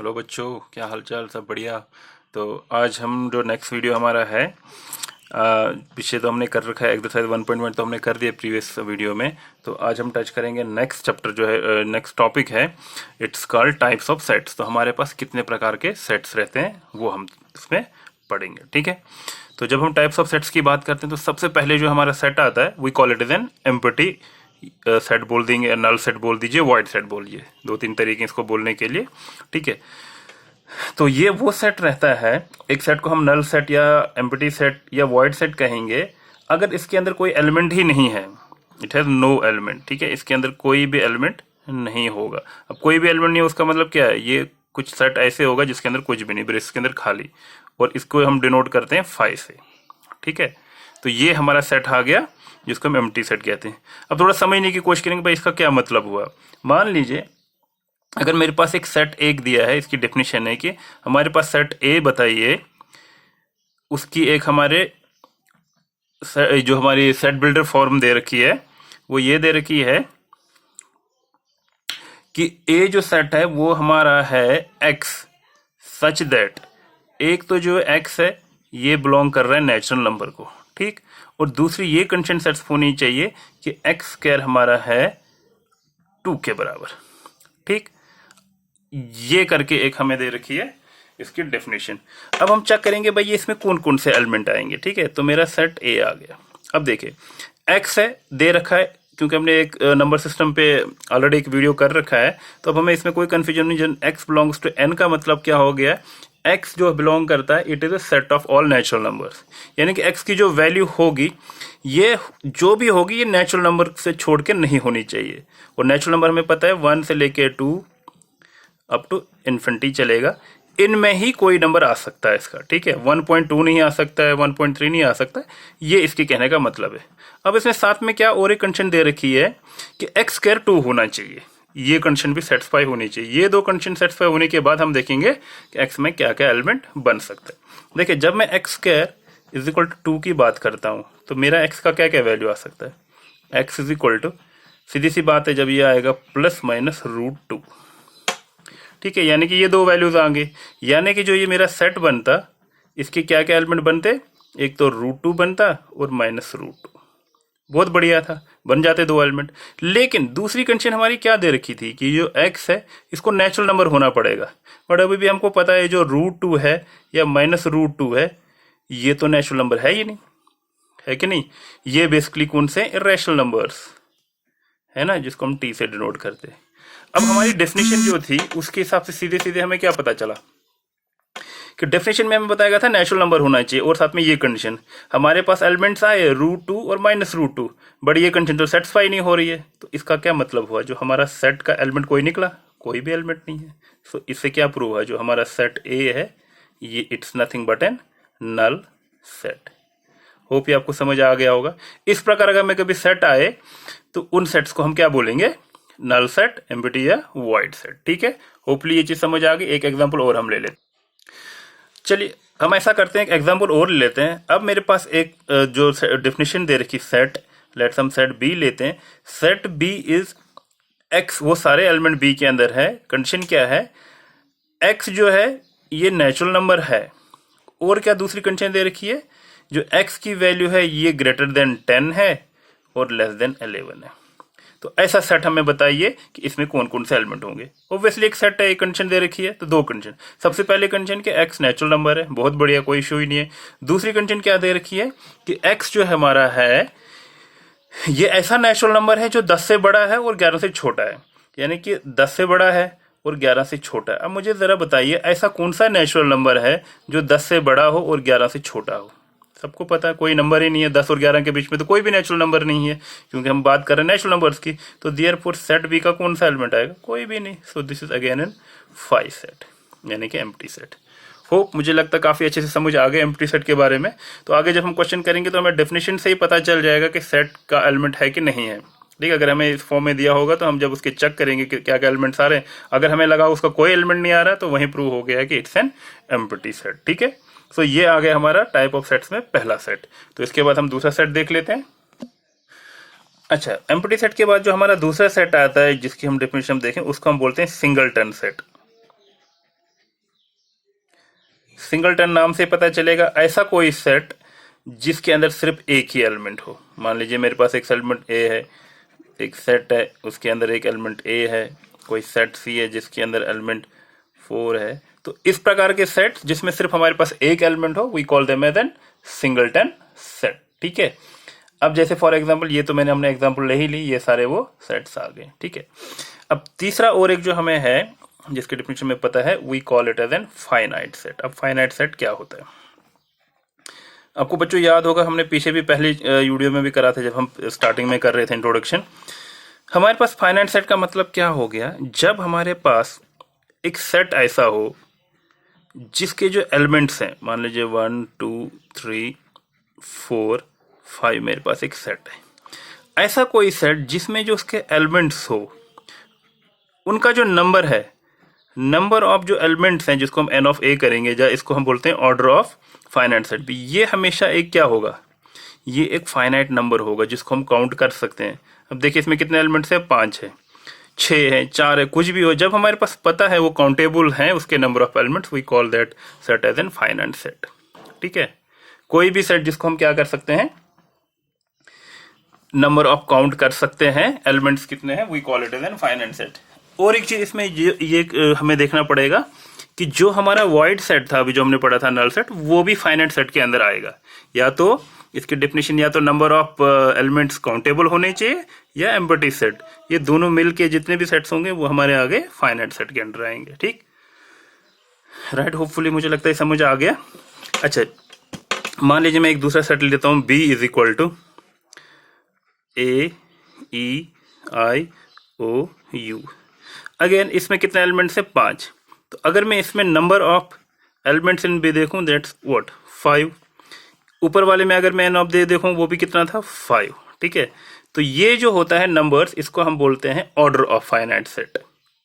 Hello बच्चों, क्या हालचाल? सब बढ़िया। तो आज हम जो नेक्स्ट वीडियो हमारा है, पीछे तो हमने कर रखा है एक्सरसाइज 1.1 तो हमने कर दिया प्रीवियस वीडियो में। तो आज हम टच करेंगे नेक्स्ट चैप्टर जो है, नेक्स्ट टॉपिक है, it's called types of sets. तो हमारे पास कितने प्रकार के सेट्स रहते हैं वो हम इसमें पढ़ेंगे, ठीक है। तो जब हम टाइप्स ऑफ सेट्स की बात करते हैं तो सबसे पहले जो हमारा सेट आता है we call it is an empty set बोल देंगे, नल सेट बोल दीजिए, वॉइड सेट बोलिए, दो तीन तरीके इसको बोलने के लिए, ठीक है। तो ये वो सेट रहता है, एक सेट को हम नल सेट या एम्प्टी सेट या वॉइड सेट कहेंगे अगर इसके अंदर कोई एलिमेंट ही नहीं है, इट हैज नो एलिमेंट, ठीक है। इसके अंदर कोई भी एलिमेंट नहीं होगा। अब कोई भी एलिमेंट नहीं है उसका मतलब क्या है, ये कुछ सेट ऐसे होगा जिसके अंदर कुछ भी नहीं, बस इसके अंदर खाली, और इसको हम डिनोट करते हैं फाइव से, ठीक है। तो ये हमारा सेट आ गया जिसको हम एम्प्टी सेट कहते हैं। अब थोड़ा समझने की कोशिश करेंगे भाई इसका क्या मतलब हुआ। मान लीजिए अगर मेरे पास एक सेट एक दिया है, इसकी डेफिनेशन है कि हमारे पास सेट ए बताइए, उसकी एक हमारे जो हमारी सेट बिल्डर फॉर्म दे रखी है वो ये दे रखी है कि ए जो सेट है वो हमारा है एक्स सच दैट, एक तो जो एक्स है ये बिलोंग कर रहा है नेचुरल नंबर को, ठीक। और दूसरी ये कंडीशन सेट्स होनी चाहिए कि एक्स स्क्वायर हमारा है 2 के बराबर, ठीक। ये करके एक हमें दे रखी है इसकी डेफिनेशन। अब हम चेक करेंगे भाई ये इसमें कौन कौन से एलिमेंट आएंगे, ठीक है। तो मेरा सेट ए आ गया। अब देखिए एक्स है दे रखा है, क्योंकि हमने एक नंबर सिस्टम पे ऑलरेडी एक वीडियो कर रखा है, तो अब हमें इसमें कोई कंफ्यूजन नहीं। जब एक्स बिलोंग्स टू एन का मतलब क्या हो गया, एक्स जो बिलोंग करता है it is a set of all natural numbers, यानी कि एक्स की जो वैल्यू होगी ये जो भी होगी ये नेचुरल नंबर से छोड़ के नहीं होनी चाहिए। और नेचुरल नंबर हमें पता है 1 से लेके 2 अप टू इन्फिनिटी चलेगा, इनमें ही कोई नंबर आ सकता है इसका, ठीक है। 1.2 नहीं आ सकता है, 1.3 नहीं आ सकता है, ये इसके कहने का मतलब है। अब इसमें साथ में क्या और एक कंडीशन दे रखी है कि एक्स स्क्वायर 2 होना चाहिए, ये कंडीशन भी सेटिस्फाई होनी चाहिए। ये दो कंडीशन सेटिस्फाई होने के बाद हम देखेंगे कि एक्स में क्या क्या एलिमेंट बन सकता है। देखिए जब मैं X square is equal to 2 की बात करता हूं तो मेरा एक्स का क्या क्या वैल्यू आ सकता है, एक्स इज इक्वल टू, सीधी सी बात है, जब ये आएगा ±√2, ठीक है। यानी कि ये दो वैल्यूज आएंगे, यानी कि जो ये मेरा सेट बनता इसके क्या क्या एलिमेंट बनते, एक तो √2 बनता और -√2, बहुत बढ़िया था, बन जाते दो एलिमेंट। लेकिन दूसरी कंडीशन हमारी क्या दे रखी थी कि जो x है इसको नेचुरल नंबर होना पड़ेगा, बट अभी भी हमको पता है जो √2 है या -√2 है ये तो नेचुरल नंबर है ही नहीं, है कि नहीं। ये बेसिकली कौन से इरेशनल नंबर्स है ना, जिसको हम t से डिनोट करते हैं। अब हमारी डेफिनेशन जो थी उसके हिसाब से सीधे सीधे हमें क्या पता चला कि डेफिनेशन में हमें बताया गया था नेचुरल नंबर होना चाहिए, और साथ में ये कंडीशन हमारे पास एलिमेंट्स आए √2 और -√2, बट ये कंडीशन तो सेटिस्फाई नहीं हो रही है। तो इसका क्या मतलब हुआ, जो हमारा सेट का एलिमेंट कोई निकला, कोई भी एलिमेंट नहीं है। सो इससे क्या प्रूव हुआ, जो हमारा सेट ए है ये it's nothing but an null set. Hope ये आपको समझ आ गया होगा। इस प्रकार अगर मैं कभी सेट आए तो उन सेट्स को हम क्या बोलेंगे, नल सेट, एम्प्टी या वॉइड सेट, ठीक है। होपफुली ये चीज समझ आ गई। एक एग्जांपल और हम ले लेते, चलिए हम ऐसा करते हैं एक एग्जांपल और ले लेते हैं। अब मेरे पास एक जो डेफिनेशन दे रखी सेट, लेट्स हम सेट बी लेते हैं। सेट बी इज एक्स, वो सारे एलिमेंट बी के अंदर है। कंडीशन क्या है, एक्स जो है ये नेचुरल नंबर है, और क्या दूसरी कंडीशन दे रखी है, जो एक्स की वैल्यू है ये ग्रेटर देन 10 है और लेस देन 11 है। तो ऐसा सेट हमें बताइए कि इसमें कौन कौन से एलिमेंट होंगे। ऑब्वियसली एक सेट है, एक कंडीशन दे रखी है, तो दो कंडीशन। सबसे पहले कंडीशन कि एक्स नेचुरल नंबर है, बहुत बढ़िया, कोई इशू ही नहीं है। दूसरी कंडीशन क्या दे रखी है कि एक्स जो हमारा है ये ऐसा नेचुरल नंबर है जो 10 से बड़ा है और 11 से छोटा है, यानी कि 10 से बड़ा है और 11 से छोटा है। अब मुझे जरा बताइए ऐसा कौन सा नेचुरल नंबर है जो 10 से बड़ा हो और 11 से छोटा हो। सबको पता है कोई नंबर ही नहीं है, 10 और 11 के बीच में तो कोई भी नेचुरल नंबर नहीं है, क्योंकि हम बात कर रहे हैं नेचुरल नंबर्स की। तो देयरफॉर सेट बी का कौन सा एलिमेंट आएगा, कोई भी नहीं। So this is again an 5 set, यानी कि एम्प्टी सेट। होप मुझे लगता है काफी अच्छे से समझ आ गए एम्प्टी सेट के बारे में। तो आगे जब हम क्वेश्चन करेंगे तो हमें डेफिनेशन से ही पता चल जाएगा कि सेट का एलिमेंट है कि नहीं है, ठीक है। अगर हमें इस फॉर्म में दिया होगा तो हम जब उसके चेक करेंगे कि क्या क्या एलिमेंट्स आ रहे हैं, अगर हमें लगा उसका कोई एलिमेंट नहीं आ रहा तो वहीं प्रूव हो गया है कि इट्स एन एम्प्टी सेट, ठीक है। सो ये आ गया हमारा टाइप ऑफ सेट्स में पहला सेट। तो इसके बाद हम दूसरा सेट देख लेते हैं। अच्छा, एम्प्टी सेट के बाद जो हमारा दूसरा सेट आता है जिसकी हम डेफिनेशन देखें उसको हम बोलते हैं सिंगलटन सेट। सिंगलटन नाम से पता चलेगा ऐसा कोई सेट जिसके अंदर सिर्फ एक ही एलिमेंट हो। मान लीजिए मेरे पास एक एलिमेंट ए है, एक सेट है उसके अंदर एक एलिमेंट ए है, कोई सेट सी है जिसके अंदर एलिमेंट 4 है। तो इस प्रकार के सेट जिसमें सिर्फ हमारे पास एक एलिमेंट हो, we call them as an singleton set. ठीक है, अब जैसे फॉर एग्जांपल ये तो हमने एग्जांपल ले ही ली, ये सारे वो सेट्स आ गए। ठीक है, अब तीसरा और एक जो हमें है जिसके डेफिनेशन में पता है, we call it as an finite set. अब फाइनाइट सेट क्या होता है, आपको बच्चों याद होगा हमने पीछे भी पहले वीडियो में भी करा था जब हम स्टार्टिंग में कर रहे थे इंट्रोडक्शन। हमारे पास फाइनाइट सेट का मतलब क्या हो गया, जब हमारे पास एक सेट ऐसा हो जिसके जो एलिमेंट्स हैं, मान लीजिए 1 2 3 4 5 मेरे पास एक सेट है, ऐसा कोई सेट जिसमें जो उसके एलिमेंट्स हो उनका जो नंबर है, नंबर ऑफ जो एलिमेंट्स हैं जिसको हम n ऑफ a करेंगे, या इसको हम बोलते हैं ऑर्डर ऑफ फाइनाइट सेट भी, ये हमेशा एक क्या होगा, ये एक फाइनाइट नंबर होगा जिसको हम काउंट कर सकते हैं। अब देखिए इसमें कितने एलिमेंट्स है, 5 है, 6 है, 4 है, कुछ भी हो, जब हमारे पास पता है वो काउंटेबल है उसके number of elements, we call that set as an finite set. ठीक है, कोई भी सेट जिसको हम क्या कर सकते हैं, नंबर ऑफ काउंट कर सकते हैं, एलिमेंट्स कितने हैं, we call it as an finite set. और एक चीज इसमें ये हमें देखना पड़ेगा कि जो हमारा वॉइड सेट था अभी जो हमने पढ़ा था नल सेट, वो भी फाइनाइट सेट के अंदर आएगा। या तो इसकी डेफिनेशन या तो नंबर ऑफ एलिमेंट्स काउंटेबल होने चाहिए या एम्प्टी सेट, ये दोनों मिलके जितने भी सेट्स होंगे वो हमारे आगे फाइनाइट सेट के अंदर आएंगे। ठीक, राइट, होपफुली मुझे लगता है समझ आ गया। अच्छा, मान लीजिए मैं एक दूसरा सेट लेता हूँ, b is equal to AEIOU। Again इसमें कितने एलिमेंट्स है, 5। तो अगर मैं इसमें number of elements in B देखूं, दैट्स व्हाट 5। ऊपर वाले में अगर मैं n ऑफ दे देखूं वो भी कितना था, 5। ठीक है, तो ये जो होता है नंबर्स, इसको हम बोलते हैं ऑर्डर ऑफ फाइनाइट सेट।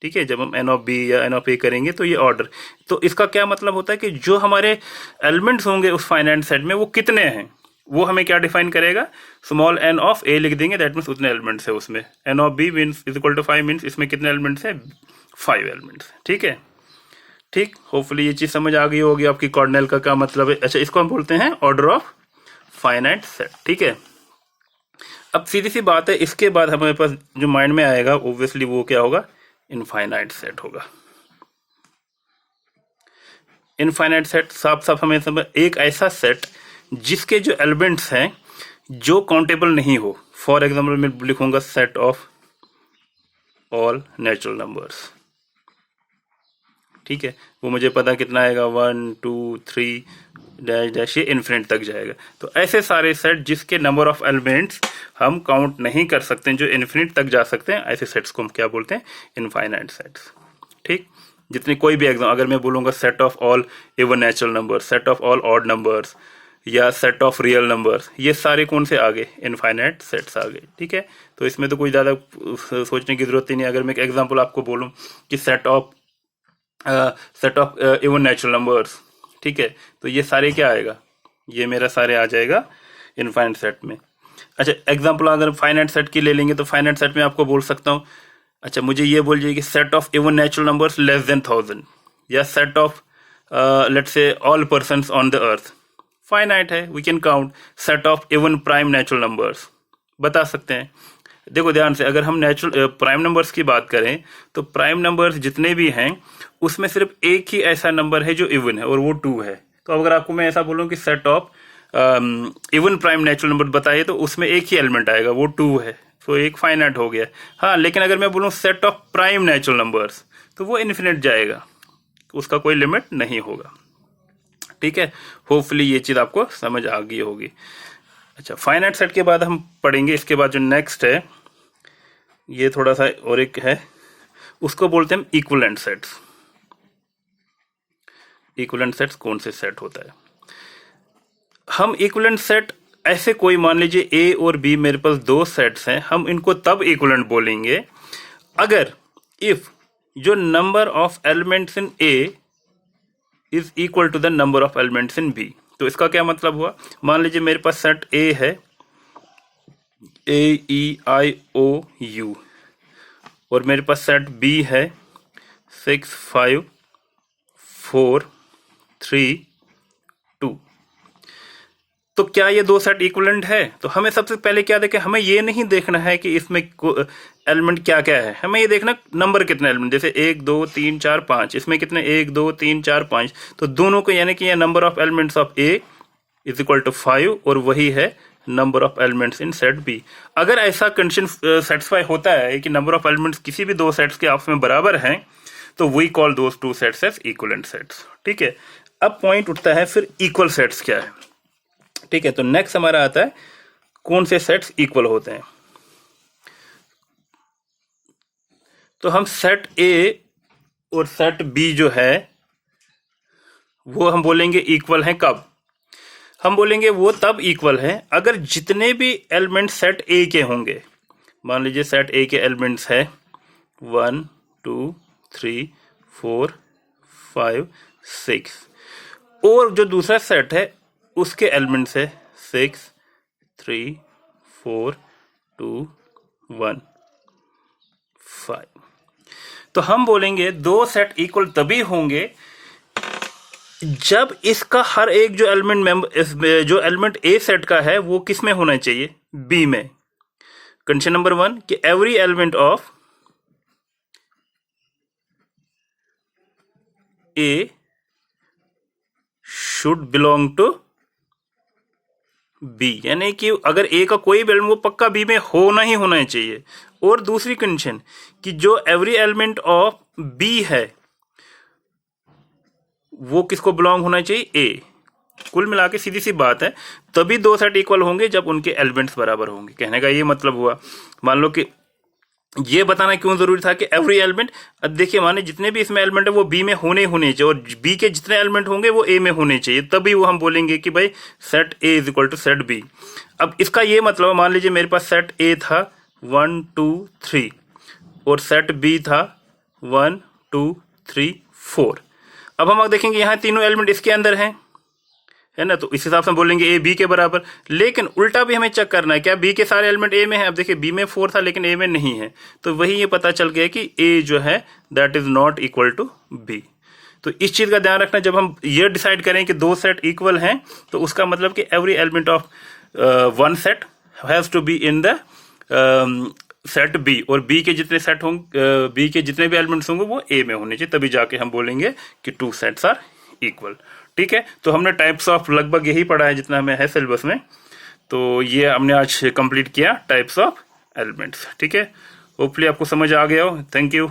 ठीक है, जब हम n ऑफ b या n ऑफ a करेंगे तो ये ऑर्डर, तो इसका क्या मतलब होता है कि जो हमारे एलिमेंट्स होंगे उस फाइनाइट सेट में वो कितने हैं, वो हमें क्या डिफाइन करेगा, स्मॉल n ऑफ a लिख देंगे, दैट मीन्स उतने एलिमेंट्स है उसमें। n of b means is equal to 5 means इसमें कितने एलिमेंट्स है, 5 एलिमेंट्स। ठीक है, ठीक, होपफुली ये चीज समझ आ गई होगी आपकी कॉर्डिनल का क्या मतलब है। अच्छा, इसको हम बोलते हैं ऑर्डर ऑफ फाइनाइट सेट। ठीक है, अब सीधी सी बात है, इसके बाद हमारे पास जो माइंड में आएगा ऑब्वियसली वो क्या होगा, इनफाइनाइट सेट होगा। इनफाइनाइट सेट साफ साफ हमें समझ, एक ऐसा सेट जिसके जो एलिमेंट्स हैं जो काउंटेबल नहीं हो। फॉर एग्जाम्पल मैं लिखूंगा set of all natural numbers. ठीक है, वो मुझे पता कितना आएगा, 1 2 3 डैश डैश, ये इन्फिनिट तक जाएगा। तो ऐसे सारे सेट जिसके नंबर ऑफ एलिमेंट्स हम काउंट नहीं कर सकते, जो इन्फिनिट तक जा सकते हैं, ऐसे सेट्स को हम क्या बोलते हैं, इनफाइनाइट सेट्स। ठीक, जितने कोई भी एग्जाम, अगर मैं बोलूंगा set of all even natural numbers, set of all odd numbers, या सेट ऑफ रियल नंबर्स, ये सारे कौन से आ गए, इनफाइनाइट सेट्स आ गए। ठीक है, तो इसमें तो कोई ज़्यादा सोचने की जरूरत ही नहीं। अगर मैं एक एग्जांपल आपको बोलूं कि set of even natural numbers, ठीक है, तो ये सारे क्या आएगा, ये मेरा सारे आ जाएगा इनफाइनाइट सेट में। अच्छा, एग्जांपल अगर फाइनाइट सेट की ले लेंगे तो फाइनाइट सेट में आपको बोल सकता हूँ, अच्छा मुझे ये बोल जाइए कि set of even natural numbers less than 1000, या set of let's say all persons on the earth, finite है, we can count. Set of even prime natural numbers बता सकते हैं। देखो ध्यान से, अगर हम नेचुरल प्राइम नंबर्स की बात करें तो प्राइम नंबर्स जितने भी हैं उसमें सिर्फ एक ही ऐसा नंबर है जो इवन है और वो 2 है। तो अगर आपको मैं ऐसा बोलूं कि set of even prime natural number बताइए तो उसमें एक ही एलिमेंट आएगा, वो 2 है, तो एक फाइनाइट हो गया। हाँ, लेकिन अगर मैं बोलूं set of prime natural numbers तो वो इन्फिनिट जाएगा, उसका कोई लिमिट नहीं होगा। ठीक है, होपफुली ये चीज आपको समझ आ गई होगी। अच्छा, फाइनाइट सेट के बाद हम पढ़ेंगे, इसके बाद जो नेक्स्ट है ये थोड़ा सा और एक है, उसको बोलते हैं इक्विवेलेंट सेट्स। इक्विवेलेंट सेट्स कौन से सेट होता है, हम इक्विवेलेंट सेट ऐसे कोई, मान लीजिए ए और बी मेरे पास 2 सेट्स हैं, हम इनको तब इक्विवेलेंट बोलेंगे अगर इफ जो number of elements in A is equal to the number of elements in B. तो इसका क्या मतलब हुआ, मान लीजिए मेरे पास सेट ए है, AEIOU, और मेरे पास सेट बी है 6 5 4 3 2। तो क्या ये दो सेट इक्विवेलेंट है? तो हमें सबसे पहले क्या देखें, हमें ये नहीं देखना है कि इसमें एलिमेंट क्या क्या है, हमें ये देखना नंबर कितने एलिमेंट, जैसे 1 2 3 4 5, इसमें कितने 1 2 3 4 5, तो दोनों को यानी कि ये number of elements of A is equal to 5 और वही है number of elements in set B. अगर ऐसा कंडीशन सेटिस्फाई होता है कि नंबर ऑफ एलिमेंट्स किसी भी दो सेट्स के आपस में बराबर हैं, तो we call those two sets as equivalent sets. ठीक है, अब पॉइंट उठता है फिर इक्वल सेट्स क्या है। ठीक है, तो नेक्स्ट हमारा आता है कौन से सेट्स इक्वल होते हैं। तो हम सेट ए और सेट बी जो है वो हम बोलेंगे इक्वल हैं कब? हम बोलेंगे वो तब इक्वल है अगर जितने भी एलिमेंट सेट ए के होंगे, मान लीजिए सेट ए के एलिमेंट्स है 1 2 3 4 5 6, और जो दूसरा सेट है उसके एलिमेंट्स है 6 3 4 2 1 5। तो हम बोलेंगे दो सेट इक्वल तभी होंगे जब इसका हर एक जो एलिमेंट ए सेट का है वो किस में होना चाहिए? बी में। कंडीशन नंबर 1 कि every element of A should belong to B, यानी कि अगर ए का कोई भी एलिमेंट वो पक्का बी में होना ही होना चाहिए। और दूसरी कंडीशन कि जो एवरी एलिमेंट ऑफ बी है वो किसको बिलोंग होना चाहिए? ए। कुल मिला के सीधी सी बात है, तभी दो सेट इक्वल होंगे जब उनके एलिमेंट्स बराबर होंगे। कहने का ये मतलब हुआ, मान लो कि ये बताना क्यों जरूरी था कि एवरी एलिमेंट, अब देखिए माने जितने भी इसमें एलिमेंट है वो बी में होने चाहिए और बी के जितने एलिमेंट होंगे वो ए में होने चाहिए, तभी वो हम बोलेंगे कि भाई set A is equal to set B. अब इसका ये मतलब, मान लीजिए मेरे पास सेट ए था 1 2 3 और सेट बी था 1 2 3 4। अब हम देखेंगे यहाँ तीनों एलिमेंट इसके अंदर हैं, है ना, तो इस हिसाब से हम बोलेंगे ए बी के बराबर। लेकिन उल्टा भी हमें चेक करना है, क्या बी के सारे एलिमेंट ए में है? अब देखिए बी में 4 था लेकिन ए में नहीं है, तो वही ये पता चल गया कि ए जो है that is not equal to B. तो इस चीज का ध्यान रखना, जब हम ये डिसाइड करें कि दो सेट इक्वल हैं तो उसका मतलब कि every element of one set has to be in the set B, और बी के जितने सेट होंगे, बी के जितने भी एलिमेंट्स होंगे वो ए में होने चाहिए, तभी जाके हम बोलेंगे कि टू सेट्स आर इक्वल। ठीक है, तो हमने टाइप्स ऑफ लगभग यही पढ़ा है जितना हमें है सिलेबस में, तो ये हमने आज कंप्लीट किया टाइप्स ऑफ एलिमेंट्स। ठीक है, होपफुली आपको समझ आ गया हो। Thank you.